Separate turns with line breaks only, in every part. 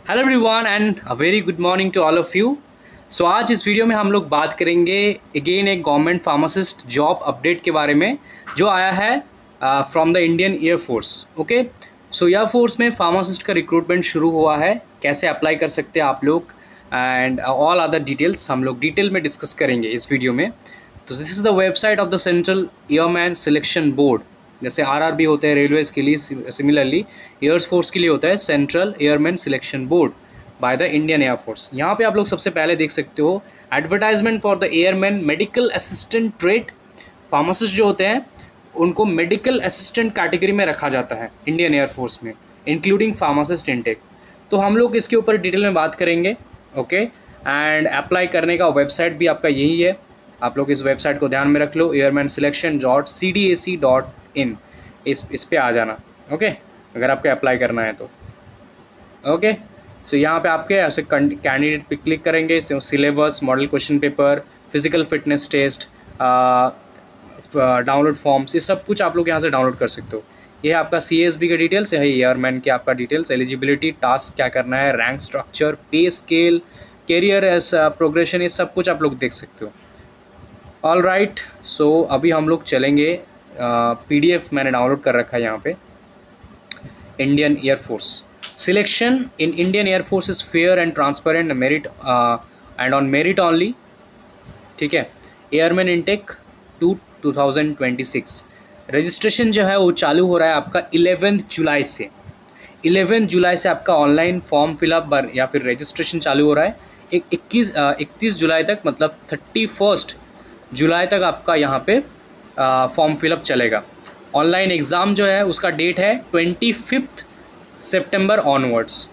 Hello everyone and a very good morning to all of you. So आज इस video में हम लोग बात करेंगे अगेन एक गवर्नमेंट फार्मासिस्ट जॉब अपडेट के बारे में जो आया है from the Indian air force. Okay, so air force में फार्मासिस्ट का रिक्रूटमेंट शुरू हुआ है, कैसे अप्लाई कर सकते हैं आप लोग एंड ऑल अदर डिटेल्स हम लोग डिटेल में डिस्कस करेंगे इस वीडियो में। तो this is the website of the central airman selection board. जैसे आरआरबी होते हैं रेलवेज़ के लिए, सिमिलरली एयरफोर्स के लिए होता है central airman selection board by the Indian air force. यहाँ पे आप लोग सबसे पहले देख सकते हो advertisement for the airman medical assistant trade. Pharmacist जो होते हैं उनको मेडिकल असिस्टेंट कैटेगरी में रखा जाता है इंडियन एयरफोर्स में, इंक्लूडिंग फार्मासिस्ट इनटेक। तो हम लोग इसके ऊपर डिटेल में बात करेंगे। ओके, एंड अप्लाई करने का वेबसाइट भी आपका यही है, आप लोग इस वेबसाइट को ध्यान में रख लो, airmanselection.cdac.in। इस पे आ जाना। ओके, अगर आपको अप्लाई करना है तो। ओके, सो यहाँ पे आपके ऐसे कैंडिडेट पे क्लिक करेंगे, syllabus, model question paper, physical fitness test, download forms, ये सब कुछ आप लोग यहाँ से डाउनलोड कर सकते हो। ये है आपका CSB के डिटेल्स, है एयरमैन की आपका डिटेल्स, एलिजिबिलिटी, टास्क क्या करना है, rank structure, pay scale, careers progression, ये सब कुछ आप लोग देख सकते हो। ऑल राइट, सो अभी हम लोग चलेंगे, PDF मैंने डाउनलोड कर रखा है यहाँ पे। Indian air force selection in Indian air force is fair and transparent merit and on merit only. ठीक है, एयरमैन इनटेक 2026 रजिस्ट्रेशन जो है वो चालू हो रहा है आपका 11 जुलाई से। 11 जुलाई से आपका ऑनलाइन फॉर्म फिलअप या फिर रजिस्ट्रेशन चालू हो रहा है। 31 जुलाई तक, मतलब 31 जुलाई तक आपका यहाँ पे फॉर्म फिलअप चलेगा। ऑनलाइन एग्ज़ाम जो है उसका डेट है 25 सितंबर onwards.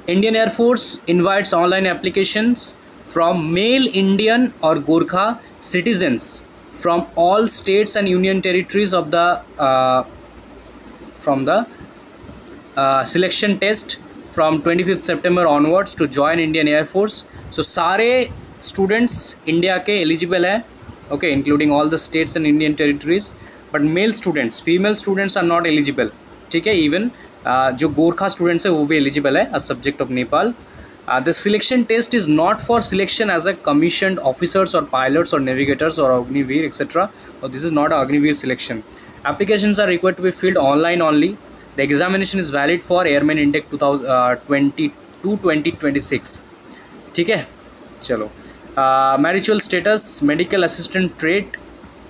Indian Air Force invites online applications from male Indian और Gorkha citizens from all states and union territories of the from the selection test from 25 सितंबर onwards to join Indian Air Force. So सारे students India के eligible हैं, okay, including all the states and Indian territories, but male students, female students are not eligible. ठीक है, even जो Gorkha students है वो भी एलिजिबल है, a subject of Nepal. The selection test is not for selection as a commissioned officers और pilots और navigators और अग्निवीर एक्सेट्रा, और this is not a Agniveer selection. Applications are required to be filled online only. The examination is valid for airman intake 2022-2026। ठीक है, चलो। Marital status medical assistant trade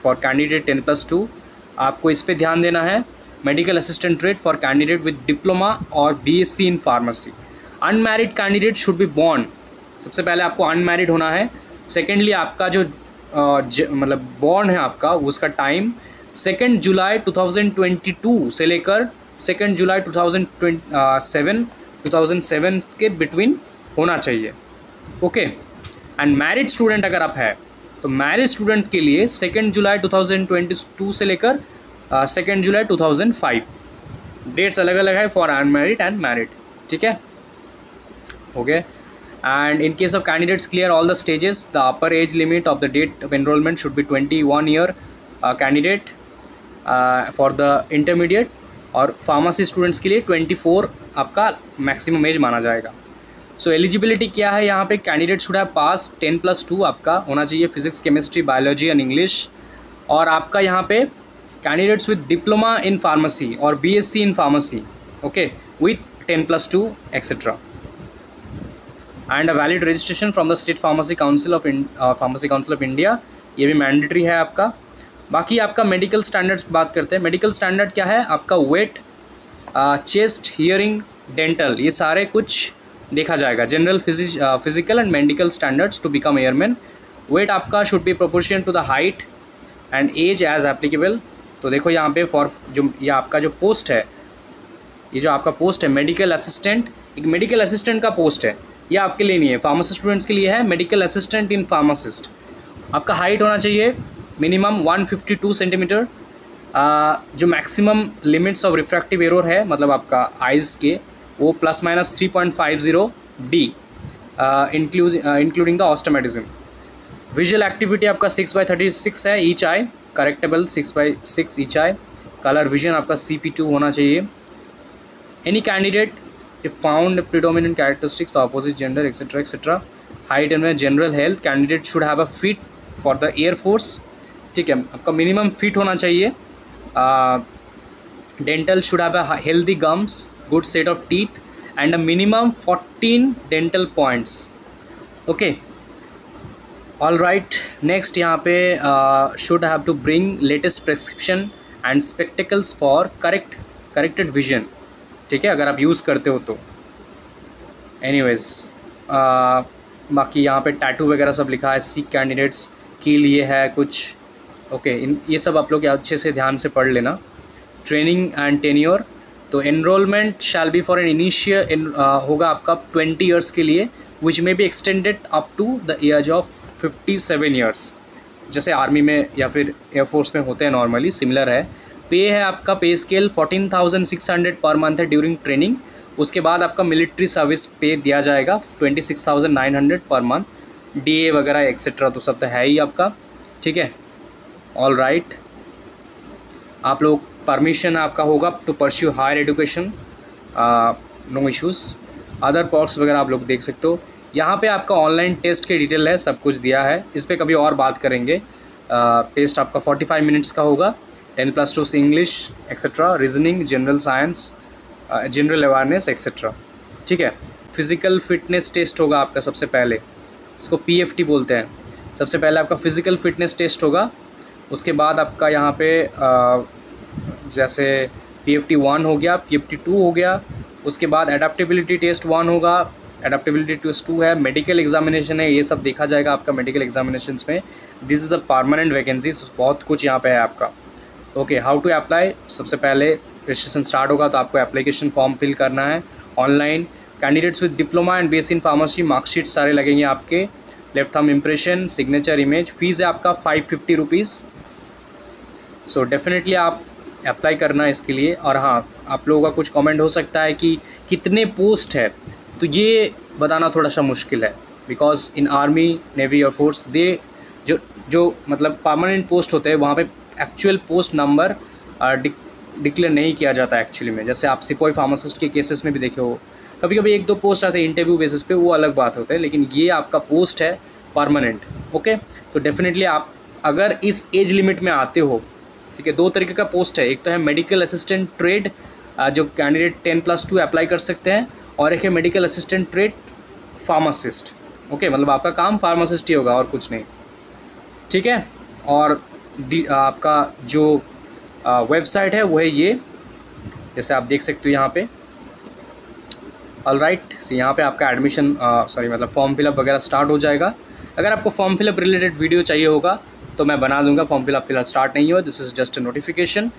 for candidate 10+2, आपको इस पे ध्यान देना है। Medical assistant trade for candidate with diploma और BSc in pharmacy. Unmarried candidate should be born, सबसे पहले आपको अनमैरिड होना है। सेकेंडली आपका जो मतलब बॉर्न है आपका, उसका टाइम 2 जुलाई 2022 से लेकर 2 जुलाई 2007 के बिटवीन होना चाहिए। ओके, एंड मैरिड स्टूडेंट अगर आप है तो मैरिड स्टूडेंट के लिए 2 जुलाई 2022 से लेकर 2 जुलाई 2005 डेट्स अलग अलग है फॉर अनमैरिड एंड मैरिड। ठीक है, okay. And in case of candidates clear all the stages, the upper age limit of the date of enrolment should be 21 year candidate for the intermediate, और pharmacy students के लिए 24 आपका maximum age माना जाएगा। सो eligibility क्या है यहाँ पे, कैंडिडेट शुड हैव पास 10+2 आपका होना चाहिए, physics, chemistry, biology and English. और आपका यहाँ पे candidates with diploma in pharmacy और BSc in pharmacy, okay, with 10+2 etcetera, and a valid registration from the state pharmacy council of India, ये भी मैंडेटरी है आपका। बाकी आपका मेडिकल स्टैंडर्ड्स बात करते हैं। मेडिकल स्टैंडर्ड क्या है आपका, वेट, चेस्ट, हियरिंग, डेंटल, ये सारे कुछ देखा जाएगा। General physical and medical standards to become airman. Weight आपका should be proportion to the height and age as applicable. तो देखो यहाँ पे फॉर जो ये आपका जो पोस्ट है, ये जो आपका पोस्ट है मेडिकल असिस्टेंट, एक मेडिकल असिस्टेंट का पोस्ट है, ये आपके लिए नहीं है, फार्मासिस्ट स्टूडेंट्स के लिए है, मेडिकल असिस्टेंट इन फार्मासिस्ट। आपका हाइट होना चाहिए मिनिमम 152 सेंटीमीटर। जो maximum limits of refractive error है, मतलब आपका आइज़ के, वो ±3.50 D, including the astigmatism. Visual activity आपका 6/36 है each eye, correctable 6/6 each eye. Colour vision आपका CP2 होना चाहिए। Any candidate if found predominant characteristics the opposite gender etcetera etcetera. Height and general health, candidate should have a fit for the air force. ठीक है, आपका minimum fit होना चाहिए। Dental should have a healthy gums, good set of teeth and a minimum 14 dental points. Okay, all right. Next यहाँ पे should have to bring latest prescription and spectacles for corrected vision. ठीक है, अगर आप use करते हो तो। Anyways, बाकी यहाँ पे टैटू वगैरह सब लिखा है, सीख कैंडिडेट्स के लिए है कुछ। ओके, ये सब आप लोग अच्छे से ध्यान से पढ़ लेना। ट्रेनिंग एंड टेन्योर, तो enrolment shall be for an initial होगा आपका 20 ईयर्स के लिए, which may be extended up to the age of 57 years, जैसे आर्मी में या फिर एयरफोर्स में होते हैं नॉर्मली, सिमिलर है। पे है आपका, पे स्केल 14,600 पर मंथ है ड्यूरिंग ट्रेनिंग। उसके बाद आपका मिलिट्री सर्विस पे दिया जाएगा 26,900 पर मंथ। डीए वगैरह एक्सेट्रा तो सब तो है ही आपका। ठीक है, ऑल राइट। आप लोग परमिशन आपका होगा to pursue higher education, no issues. Other perks वगैरह आप लोग देख सकते हो। यहाँ पे आपका ऑनलाइन टेस्ट के डिटेल है, सब कुछ दिया है, इस पर कभी और बात करेंगे। टेस्ट आपका 45 मिनट्स का होगा। 10+2 से English etcetera, reasoning, general science, general awareness etcetera. ठीक है, फिज़िकल फिटनेस टेस्ट होगा आपका सबसे पहले, इसको PFT बोलते हैं। सबसे पहले आपका फ़िज़िकल फिटनेस टेस्ट होगा। उसके बाद आपका यहाँ पे जैसे PFT 1 हो गया, PFT 2 हो गया। उसके बाद एडाप्टेबिलिटी टेस्ट 1 होगा, एडाप्टेबिलिटी टेस्ट 2 है, मेडिकल एग्जामिनेशन है, ये सब देखा जाएगा आपका मेडिकल एग्जामिनेशंस में। This is a permanent vacancy, बहुत कुछ यहाँ पे है आपका। ओके, हाउ टू अप्लाई, सबसे पहले रजिस्ट्रेशन स्टार्ट होगा तो आपको एप्लीकेशन फॉर्म फिल करना है online. Candidates with diploma and BSc in pharmacy, marksheet सारे लगेंगे आपके। Left thumb impression, signature, image. Fees है आपका 550 रुपीज़। सो डेफिनेटली आप अप्लाई करना इसके लिए। और हाँ, आप लोगों का कुछ कमेंट हो सकता है कि कितने पोस्ट है, तो ये बताना थोड़ा सा मुश्किल है, because in army, navy, Air Force they जो मतलब परमानेंट पोस्ट होते हैं वहाँ पे एक्चुअल पोस्ट नंबर डिक्लेयर नहीं किया जाता एक्चुअली में। जैसे आप सिपाही फार्मासिस्ट के केसेस में भी देखे हो, कभी कभी 1-2 पोस्ट आते हैं इंटरव्यू बेसिस पे, वो अलग बात होता है, लेकिन ये आपका पोस्ट है परमानेंट। ओके, तो डेफिनेटली आप अगर इस एज लिमिट में आते हो, ठीक है, 2 तरीके का पोस्ट है। एक तो है मेडिकल असिस्टेंट ट्रेड, जो कैंडिडेट 10+2 अप्लाई कर सकते हैं, और एक है medical assistant trade pharmacist. Okay, मतलब आपका काम फार्मासिस्ट ही होगा और कुछ नहीं। ठीक है, और आपका जो वेबसाइट है वो है ये, जैसे आप देख सकते हो यहाँ पे। ऑल राइट, सो यहाँ पे आपका एडमिशन मतलब फॉर्म फिलअप वगैरह स्टार्ट हो जाएगा। अगर आपको फॉर्म फिलअप रिलेटेड वीडियो चाहिए होगा तो मैं बना दूंगा। फॉर्म फिलअप फिलहाल स्टार्ट नहीं हुआ, this is just a notification.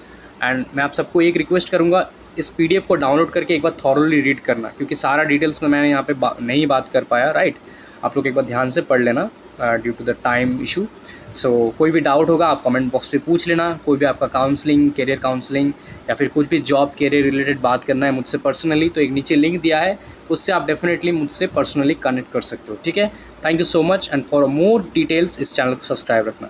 And मैं आप सबको एक रिक्वेस्ट करूँगा, इस PDF को डाउनलोड करके एक बार थॉरली रीड करना, क्योंकि सारा डिटेल्स में मैंने यहाँ पे नहीं बात कर पाया। राइट, आप लोग एक बार ध्यान से पढ़ लेना due to the time issue. So कोई भी डाउट होगा आप कमेंट बॉक्स पे पूछ लेना। कोई भी आपका काउंसलिंग, करियर काउंसलिंग या फिर कुछ भी जॉब करियर रिलेटेड बात करना है मुझसे पर्सनली, तो एक नीचे लिंक दिया है, उससे आप डेफिनेटली मुझसे पर्सनली कनेक्ट कर सकते हो। ठीक है, thank you so much, and for more details इस चैनल को सब्सक्राइब रखना।